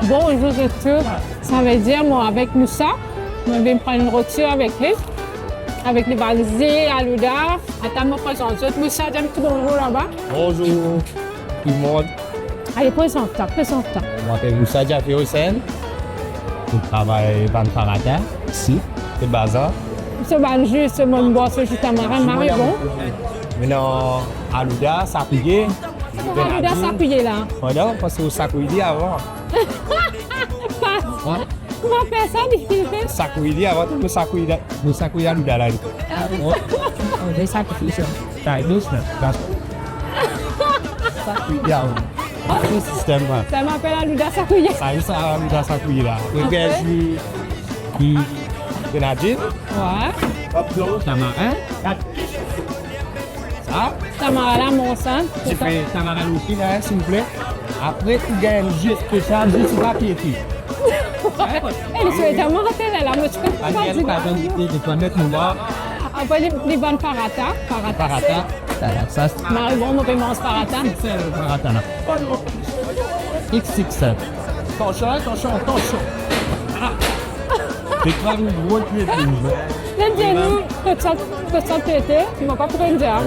Bonjour à tous. Ça veut dire, moi, avec Moussa, je vais prendre une voiture avec lui, avec les balisés, Alouda. Attends, je me présente. Moussa, j'ai un petit bonjour là-bas. Bonjour tout le monde. Allez, présente-toi, présente-toi. Je m'appelle Moussa Diafé Hossein. Je travaille dans le Farata, ici, c'est Bazar. Ce banjou, ce mon boss, je suis Tamarin, Marigon. Maintenant, Alouda, Sapouye. Alouda, s'appuyer là. Voilà, parce que Sakouidi avant. Comment faire ça, difficile? Sakouidi avant, nous Sakouidi Alouda là. They sacrifice. Tá, isso, né? Sakouidi avant. C'est le système. Ça m'appelle Alouda, s'appuyer. Ça, Alouda Sakouidi là. Le gars qui Grenadine. Ouais. Tamarin. Ça. Tamarin, mon sang. Tu fais Tamarin aussi là, s'il vous plaît. Après, tu gagnes juste spécial, juste papier. Elle se fait tellement rater là, monsieur. Daniel, tu as invité de connaître nous là. Après, les bonnes parata. Parata. Ça, c'est Marigon, mon paiement parata. le Parata là. XXL. Attention. C'est pas une grosse pièce. Le Dieu, que ça t'était, tu m'as pas pris le diable.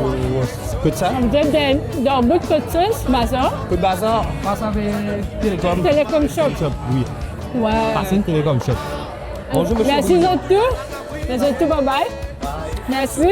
Que de ça? On me dit, dans bout de cotus, bazar, Que de bazar. Passe avec Télécom. Télécom Shop. Oui. Ouais. Passez une Télécom Shop. Bonjour, monsieur. Merci, autres. Merci, bye bye. Merci.